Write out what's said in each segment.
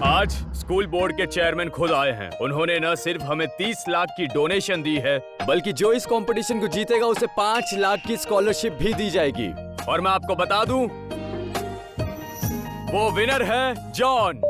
आज school board के chairman खुद आए हैं। उन्होंने न सिर्फ हमें 30 लाख की डोनेशन दी है, बल्कि जो इस कंपटीशन को जीतेगा उसे 5 लाख की स्कॉलरशिप भी दी जाएगी। और मैं आपको बता दूं, वो विनर है जॉन।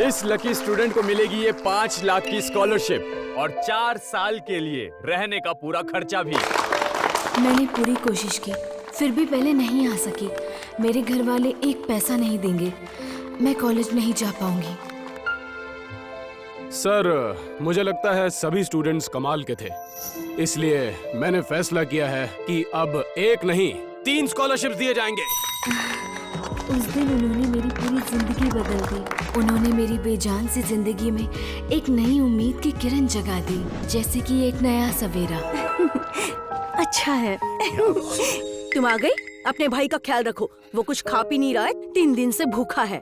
इस लकी स्टूडेंट को मिलेगी ये 5 लाख की स्कॉलरशिप और 4 साल के लिए रहने का पूरा खर्चा भी। मैंने पूरी कोशिश की, फिर भी पहले नहीं आ सकी। मेरे घर वाले एक पैसा नहीं देंगे। मैं कॉलेज नहीं जा पाऊंगी। सर, मुझे लगता है सभी स्टूडेंट्स कमाल के थे, इसलिए मैंने फैसला किया है कि अब 1 नहीं 3 स्कॉलरशिप्स दिए जाएंगे। उस दिन उन्होंने मेरी पूरी जिंदगी बदल दी। उन्होंने मेरी बेजान सी जिंदगी में एक नई उम्मीद की किरण जगा दी, जैसे कि एक नया सवेरा। अच्छा है। तुम आ गई? अपने भाई का ख्याल रखो, वो कुछ खा पी नहीं रहा है, 3 दिन से भूखा है।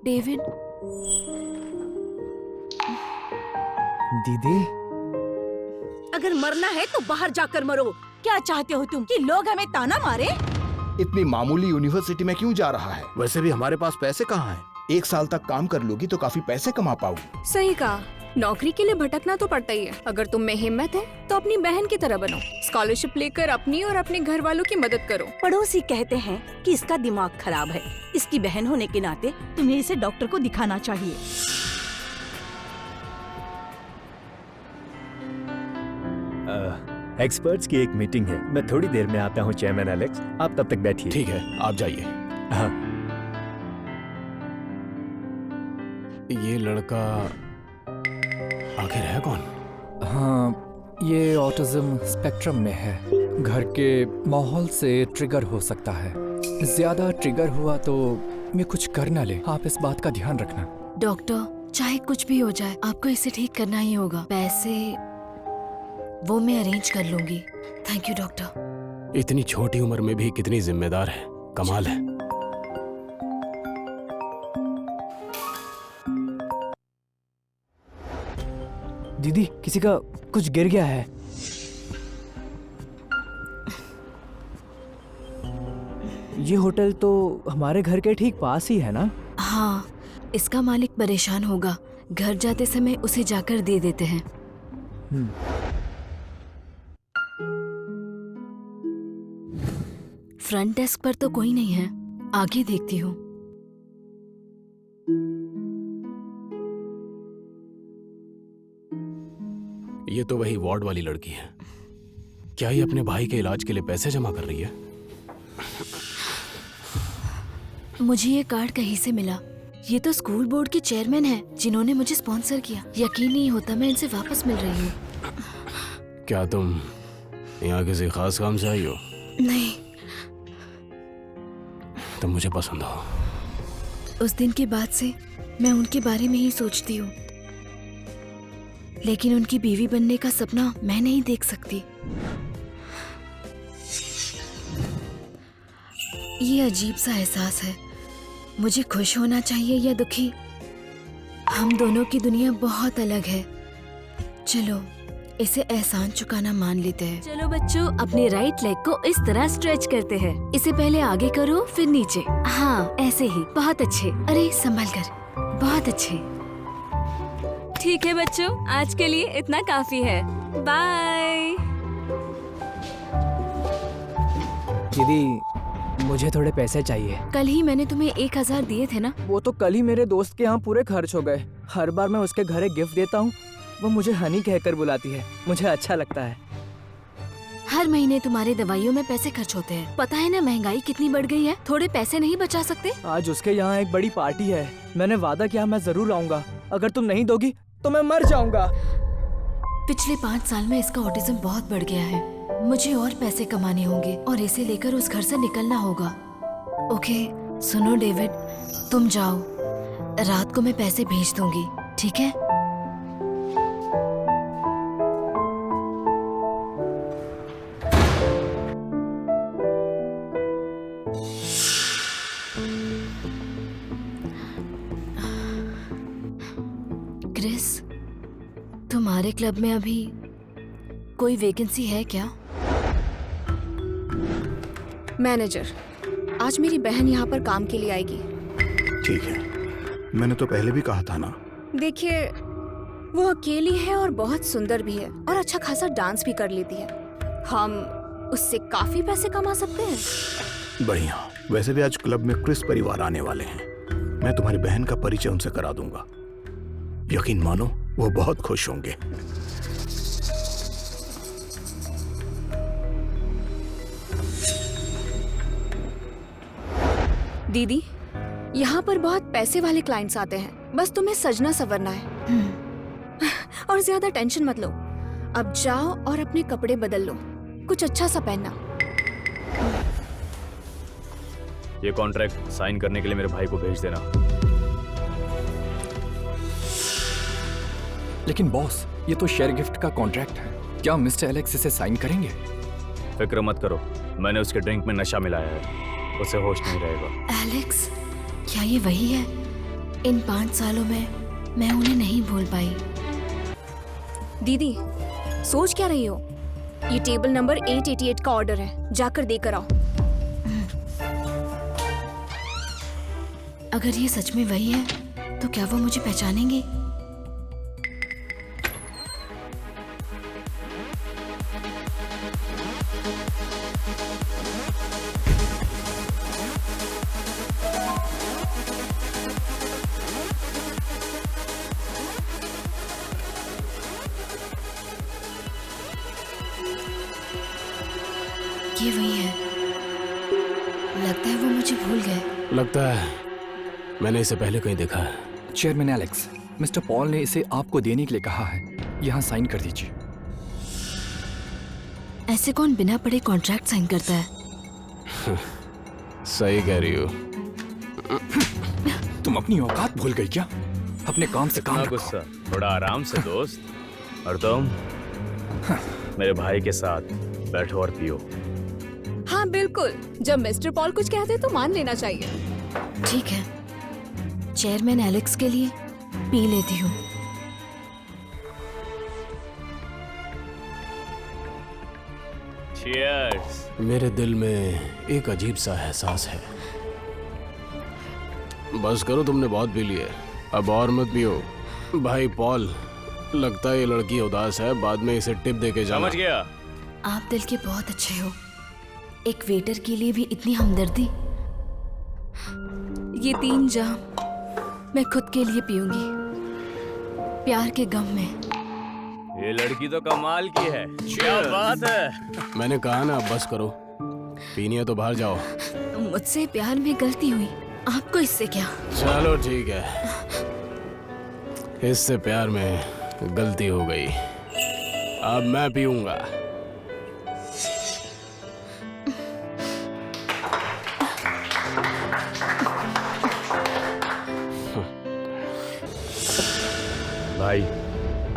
डेविड। दीदी, अगर मरना है तो बाहर जाकर मरो। क्या चाहते हो तुम, कि लोग हमें ताना मारे? इतनी मामूली यूनिवर्सिटी में क्यों जा रहा है? वैसे भी हमारे पास पैसे कहाँ हैं? 1 साल तक काम कर लोगी तो काफी पैसे कमा पाओगी। सही कहा, नौकरी के लिए भटकना तो पड़ता ही है। अगर तुम में हिम्मत है तो अपनी बहन की तरह बनो, स्कॉलरशिप लेकर अपनी और अपने घर वालों की मदद करो। पड़ोसी कहते हैं कि इसका दिमाग खराब है। इसकी बहन होने के नाते तुम्हें इसे डॉक्टर को दिखाना चाहिए। एक्सपर्ट्स की एक मीटिंग है, मैं थोड़ी देर में आता हूँ चेयरमैन एलेक्स, आप तब तक बैठिए। ठीक है, आप जाइए। हाँ। ये लड़का आखिर है कौन? हाँ, ये ऑटिज्म स्पेक्ट्रम में है। घर के माहौल से ट्रिगर हो सकता है। ज्यादा ट्रिगर हुआ तो मैं कुछ कर ना ले, आप इस बात का ध्यान रखना। डॉक्टर, चाहे कुछ भी हो जाए, आपको इसे ठीक करना ही होगा। पैसे वो मैं अरेंज कर लूंगी। Thank you doctor. इतनी छोटी उम्र में भी कितनी जिम्मेदार है, कमाल है। दीदी, किसी का कुछ गिर गया है। ये होटल तो हमारे घर के ठीक पास ही है ना? हाँ, इसका मालिक परेशान होगा। घर जाते समय उसे जाकर दे देते हैं। फ्रंट डेस्क पर तो कोई नहीं है, आगे देखती हूँ। ये तो वही वार्ड वाली लड़की है। क्या ये अपने भाई के इलाज के लिए पैसे जमा कर रही है? मुझे ये कार्ड कहीं से मिला। ये तो स्कूल बोर्ड के चेयरमैन हैं, जिन्होंने मुझे स्पॉन्सर किया। यकीन नहीं होता मैं इनसे वापस मिल रही हूँ। क्या तुम यहाँ किसी खास काम से आई हो? नहीं। तुम मुझे पसंद हो। उस दिन के बाद से मैं उनके बारे में ही सोचती हूँ, लेकिन उनकी बीवी बनने का सपना मैं नहीं देख सकती। ये अजीब सा एहसास है, मुझे खुश होना चाहिए या दुखी। हम दोनों की दुनिया बहुत अलग है। चलो इसे एहसान चुकाना मान लेते हैं। चलो बच्चों, अपने राइट लेग को इस तरह स्ट्रेच करते हैं। इसे पहले आगे करो, फिर नीचे। हाँ, ऐसे ही। बहुत अच्छे। अरे संभल कर। बहुत अच्छे। ठीक है बच्चों, आज के लिए इतना काफी है। बाय। दीदी, मुझे थोड़े पैसे चाहिए। कल ही मैंने तुम्हें 1000 दिए थे ना? वो तो कल ही मेरे दोस्त के यहाँ पूरे खर्च हो गए। हर बार मैं उसके घर एक गिफ्ट देता हूँ, वो मुझे हनी कहकर बुलाती है। मुझे अच्छा लगता है। हर महीने तुम्हारे दवाइयों में पैसे खर्च होते हैं। पता है ना महंगाई कितनी बढ़ गई है। थोड़े पैसे नहीं बचा सकते? आज उसके यहाँ एक बड़ी पार्टी है। मैंने वादा किया मैं जरूर आऊंगा। अगर तुम नहीं दोगी तो मैं मर जाऊंगा। पिछले 5 साल में इसका ऑटिज्म बहुत बढ़ गया है। मुझे और पैसे कमाने होंगे और इसे लेकर उस घर से निकलना होगा। ओके, सुनो डेविड, तुम जाओ। रात को मैं पैसे भेज दूंगी, ठीक है? क्रिस, तुम्हारे क्लब में अभी कोई वैकेंसी है क्या? मैनेजर, आज मेरी बहन यहाँ पर काम के लिए आएगी। ठीक है, मैंने तो पहले भी कहा था ना। देखिए, वो अकेली है और बहुत सुंदर भी है और अच्छा खासा डांस भी कर लेती है। हम उससे काफी पैसे कमा सकते हैं। बढ़िया। वैसे भी आज क्लब में क्रिस परिवार आने वाले हैं। मैं तुम्हारी बहन का परिचय उनसे करा दूंगा। यकीन मानो, वो बहुत खुश होंगे। दीदी, यहाँ पर बहुत पैसे वाले क्लाइंट्स आते हैं, बस तुम्हें सजना संवरना है। और ज्यादा टेंशन मत लो। अब जाओ और अपने कपड़े बदल लो, कुछ अच्छा सा पहनना। ये कॉन्ट्रैक्ट साइन करने के लिए मेरे भाई को भेज देना। लेकिन बॉस, ये तो शेयर गिफ्ट का कॉन्ट्रैक्ट है। क्या मिस्टर एलेक्स इसे साइन करेंगे? फिक्र मत करो, मैंने उसके ड्रिंक में नशा मिलाया है, उसे होश नहीं रहेगा। एलेक्स, क्या ये वही है? इन 5 सालों में मैं उन्हें नहीं भूल पाई। दीदी, सोच क्या रही हो? ये टेबल नंबर 888 का ऑर्डर है, जाकर देकर आओ। अगर ये सच में वही है तो क्या वो मुझे पहचानेंगे? ये वही है। लगता है वो मुझे भूल गए। लगता है मैंने इसे पहले कहीं देखा है। चेयरमैन एलेक्स, मिस्टर पॉल ने इसे आपको देने के लिए कहा है। यहाँ साइन कर दीजिए। ऐसे कौन बिना पढ़े कॉन्ट्रैक्ट साइन करता है? सही कह रही हो। तुम अपनी औकात भूल गई क्या? अपने काम से काम ना रखो। गुस्सा, थोड़ा आराम से दोस्त। और तुम मेरे भाई के साथ बैठो और पियो। हाँ बिल्कुल, जब मिस्टर पॉल कुछ कहते तो मान लेना चाहिए। ठीक है, चेयरमैन एलेक्स के लिए पी लेती हूँ। Cheers! मेरे दिल में एक अजीब सा एहसास है। बस करो, तुमने बहुत पी लिया, अब और मत पियो। भाई पॉल, लगता है ये लड़की उदास है, बाद में इसे टिप दे के जाना। समझ गया। आप दिल के बहुत अच्छे हो। एक वेटर के लिए भी इतनी हमदर्दी। ये 3 जाम मैं खुद के लिए पीऊंगी, प्यार के गम में। ये लड़की तो कमाल की है। क्या बात है। मैंने कहा ना, अब बस करो। पीनी है तो बाहर जाओ। मुझसे प्यार में गलती हुई, आपको इससे क्या? चलो ठीक है, इससे प्यार में गलती हो गई। अब मैं पीऊंगा। भाई,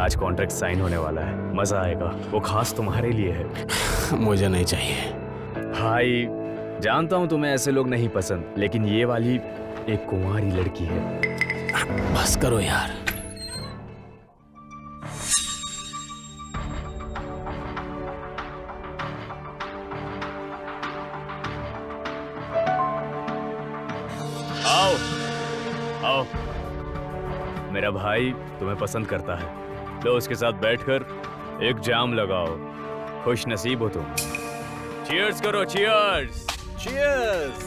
आज कॉन्ट्रैक्ट साइन होने वाला है, मजा आएगा। वो खास तुम्हारे लिए है। मुझे नहीं चाहिए। भाई, जानता हूँ तुम्हें ऐसे लोग नहीं पसंद, लेकिन ये वाली एक कुंवारी लड़की है। बस करो यार। आओ आओ, मेरा भाई तुम्हें पसंद करता है। लो, उसके साथ बैठकर एक जाम लगाओ। खुश नसीब हो तुम। चीयर्स करो, चीयर्स। चीयर्स।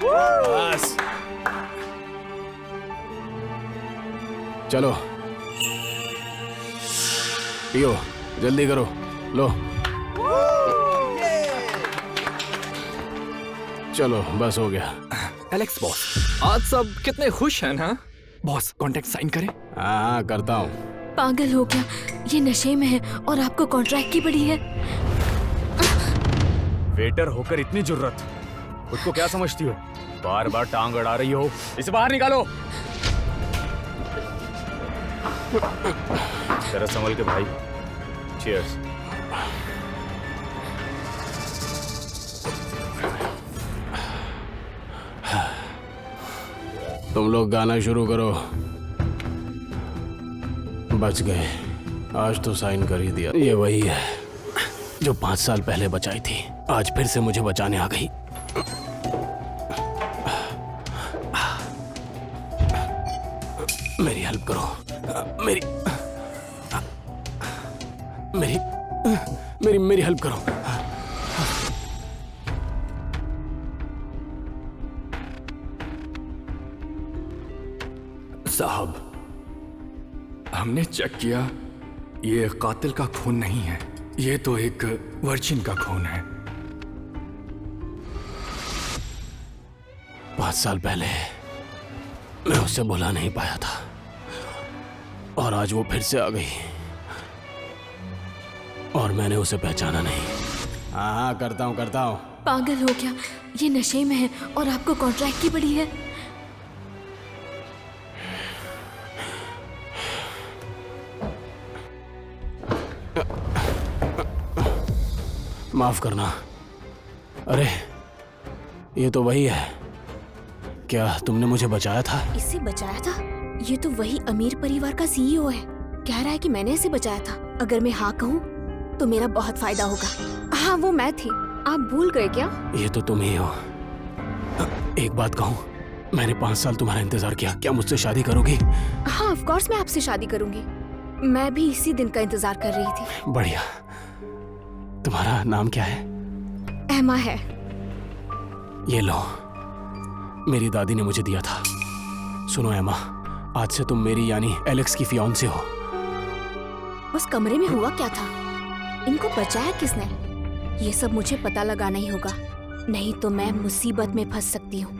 बस चलो, पियो, जल्दी करो। लो, चलो, बस हो गया। एलेक्स बॉस, आज सब कितने खुश हैं ना? बॉस, कॉन्ट्रैक्ट साइन करें? हाँ, करता हूँ। पागल हो क्या? ये नशे में है और आपको कॉन्ट्रैक्ट की पड़ी है। वेटर होकर इतनी जुर्रत, खुद को क्या समझती हो? बार बार टांग अड़ा रही हो। इसे बाहर निकालो। जरा संभल के भाई। चीयर्स। तुम लोग गाना शुरू करो। बच गए, आज तो साइन कर ही दिया। ये वही है जो 5 साल पहले बचाई थी, आज फिर से मुझे बचाने आ गई। मेरी हेल्प करो। मेरी मेरी मेरी मेरी हेल्प करो। साहब, हमने चेक किया, ये कातिल का खून नहीं है, ये तो एक वर्जिन का खून है। 5 साल पहले मैं उसे बुला नहीं पाया था और आज वो फिर से आ गई और मैंने उसे पहचाना नहीं। हाँ, करता हूँ। पागल हो क्या? ये नशे में है और आपको कॉन्ट्रैक्ट की पड़ी है। माफ करना। अरे, ये तो वही है। क्या तुमने मुझे बचाया था? इससे बचाया था? ये तो वही अमीर परिवार का सीईओ है। कह रहा है कि मैंने इसे बचाया था। अगर मैं हाँ कहूँ तो मेरा बहुत फायदा होगा। हाँ, वो मैं थी। आप भूल गए क्या? ये तो तुम ही हो। एक बात कहूँ, मैंने 5 साल तुम्हारा इंतजार किया। क्या मुझसे शादी करोगी? हाँ, ऑफ कोर्स मैं आपसे शादी करूंगी। मैं भी इसी दिन का इंतजार कर रही थी। बढ़िया। तुम्हारा नाम क्या है? एमा है। ये लो, मेरी दादी ने मुझे दिया था। सुनो एमा, आज से तुम मेरी यानी एलेक्स की फियांसे हो। उस कमरे में हुआ क्या था? इनको बचाया किसने? ये सब मुझे पता लगाना ही होगा, नहीं तो मैं मुसीबत में फंस सकती हूँ।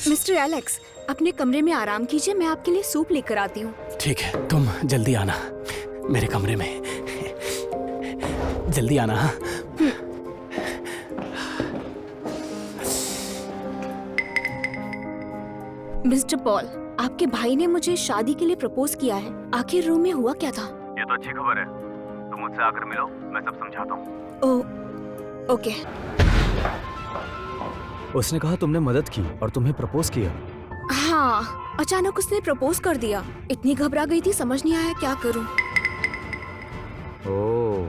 मिस्टर एलेक्स, अपने कमरे में आराम कीजिए, मैं आपके लिए सूप लेकर आती हूँ। ठीक है, तुम जल्दी आना मेरे कमरे में। जल्दी आना। हाँ? मिस्टर पॉल, आपके भाई ने मुझे शादी के लिए प्रपोज किया है। आखिर रूम में हुआ क्या था? ये तो अच्छी खबर है। तुम मुझसे आकर मिलो, मैं सब समझाता हूँ। ओह, ओके। उसने कहा तुमने मदद की और तुम्हें प्रपोज किया। हाँ, अचानक उसने प्रपोज कर दिया। इतनी घबरा गई थी, समझ नहीं आया क्या करूँ। ओह,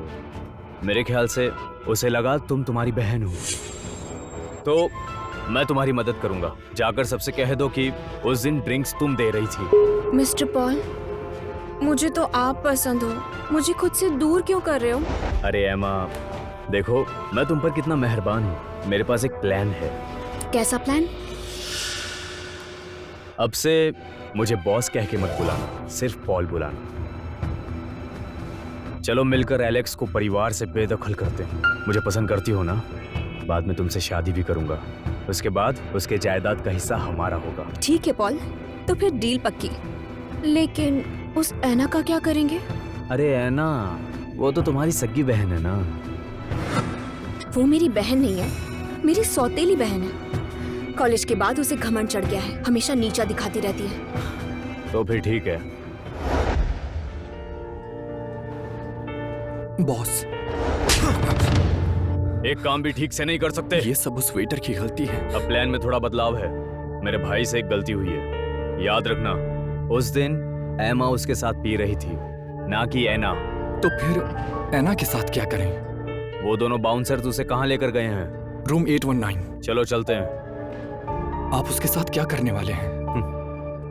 मेरे ख्याल से उसे लगा तुम तुम्हारी बहन हो, तो मैं तुम्हारी मदद करूंगा। जाकर सबसे कह दो कि उस दिन ड्रिंक्स तुम दे रही थी। मिस्टर पॉल, मुझे तो आप पसंद हो, मुझे खुद से दूर क्यों कर रहे हो? अरे एमा, देखो मैं तुम पर कितना मेहरबान हूँ। मेरे पास एक प्लान है। कैसा प्लान? अब से मुझे बॉस कह के मत बुलाना, सिर्फ पॉल बुलाना। चलो मिलकर एलेक्स को परिवार से बेदखल करते हैं। मुझे पसंद करती हो ना? बाद में तुमसे शादी भी करूंगा। उसके बाद उसके जायदाद का हिस्सा हमारा होगा। ठीक है पॉल, तो फिर डील पक्की। लेकिन उस ऐना का क्या करेंगे? अरे ऐना, वो तो तुम्हारी सगी बहन है ना। वो मेरी बहन नहीं है, मेरी सौतेली बहन है। कॉलेज के बाद उसे घमंड चढ़ गया है, हमेशा नीचा दिखाती रहती है। तो फिर ठीक है। बॉस, एक काम भी ठीक से नहीं कर सकते। ये सब उस वेटर की गलती है। अब प्लान में थोड़ा बदलाव है। मेरे भाई से एक गलती हुई है, याद रखना। उस दिन एमा उसके साथ पी रही थी, ना कि ऐना। तो फिर ऐना के साथ क्या करें? वो दोनों बाउंसर उसे कहाँ लेकर गए हैं? रूम 819। चलो चलते हैं। आप उसके साथ क्या करने वाले हैं?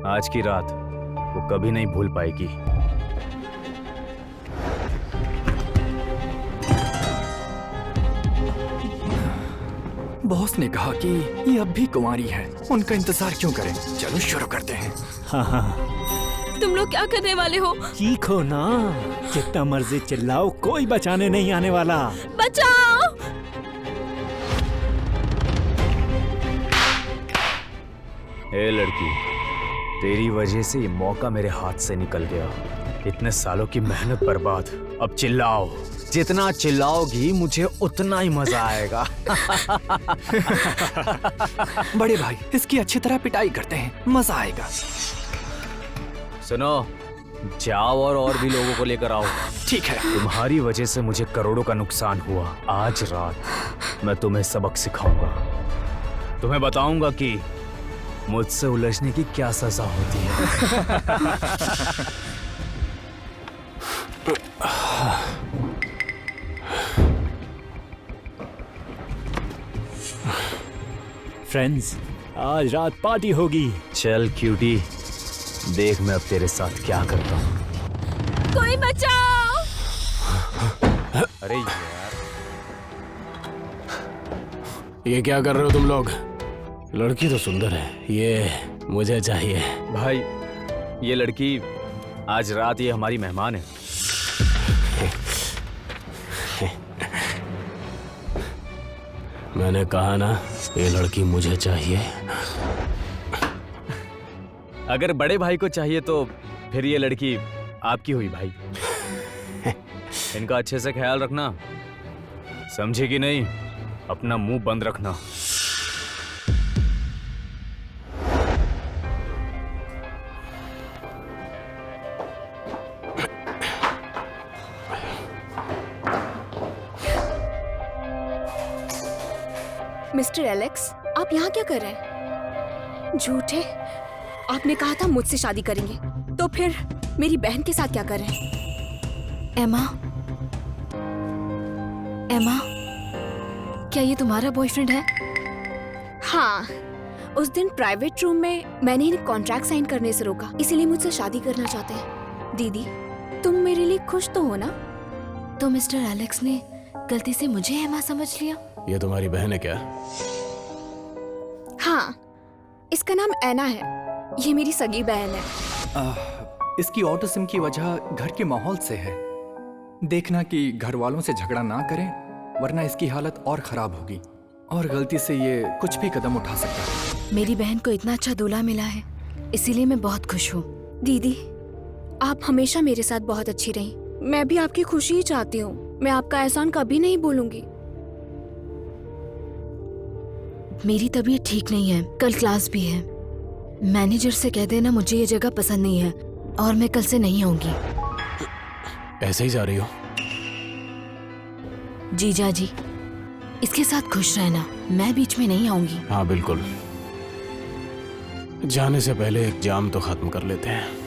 आज की रात वो कभी नहीं भूल पाएगी। बॉस ने कहा कि ये अब भी कुंवारी है, उनका इंतजार क्यों करें? चलो शुरू करते हैं। तुम लोग क्या करने वाले हो? चीखो ना, जितना मर्जी चिल्लाओ, कोई बचाने नहीं आने वाला। बचाओ! ए लड़की, तेरी वजह से ये मौका मेरे हाथ से निकल गया। इतने सालों की मेहनत बर्बाद। अब चिल्लाओ, जितना चिल्लाओगी मुझे उतना ही मजा आएगा। बड़े भाई, इसकी अच्छी तरह पिटाई करते हैं, मजा आएगा। सुनो, जाओ और भी लोगों को लेकर आओ। ठीक है। तुम्हारी वजह से मुझे करोड़ों का नुकसान हुआ। आज रात मैं तुम्हें सबक सिखाऊंगा। तुम्हें बताऊंगा कि मुझसे उलझने की क्या सजा होती है। फ्रेंड्स, आज रात पार्टी होगी। चल क्यूटी, देख मैं अब तेरे साथ क्या करता हूँ। कोई बचाओ! अरे यार, ये क्या कर रहे हो तुम लोग? लड़की तो सुंदर है, ये मुझे चाहिए। भाई ये लड़की आज रात ये हमारी मेहमान है। मैंने कहा ना, ये लड़की मुझे चाहिए। अगर बड़े भाई को चाहिए तो फिर ये लड़की आपकी हुई भाई। इनका अच्छे से ख्याल रखना, समझे कि नहीं? अपना मुंह बंद रखना। मिस्टर एलेक्स, आप यहाँ क्या कर रहे हैं? झूठे, आपने कहा था मुझसे शादी करेंगे, तो फिर मेरी बहन के साथ क्या कर रहे हैं? एमा, एमा, क्या ये तुम्हारा बॉयफ्रेंड है? हाँ, उस दिन प्राइवेट रूम में मैंने इन्हें कॉन्ट्रैक्ट साइन करने से रोका, इसीलिए मुझसे शादी करना चाहते हैं। दीदी, तुम मेरे लिए खुश तो हो ना? तो मिस्टर एलेक्स ने गलती से मुझे एमा समझ लिया। ये तुम्हारी बहन है क्या? हाँ, इसका नाम ऐना है। ये मेरी सगी बहन है। इसकी ऑटिज्म की वजह घर के माहौल से है। देखना कि घर वालों से झगड़ा ना करें, वरना इसकी हालत और खराब होगी और गलती से ये कुछ भी कदम उठा सकता है। मेरी बहन को इतना अच्छा दूल्हा मिला है, इसीलिए मैं बहुत खुश हूँ। दीदी, आप हमेशा मेरे साथ बहुत अच्छी रही। मैं भी आपकी खुशी ही चाहती हूँ। मैं आपका एहसान कभी नहीं भूलूंगी। मेरी तबीयत ठीक नहीं है, कल क्लास भी है। मैनेजर से कह देना मुझे ये जगह पसंद नहीं है और मैं कल से नहीं आऊंगी। ऐसे ही जा रही हो? जीजा जी, इसके साथ खुश रहना, मैं बीच में नहीं आऊंगी। हाँ बिल्कुल। जाने से पहले एग्जाम तो खत्म कर लेते हैं।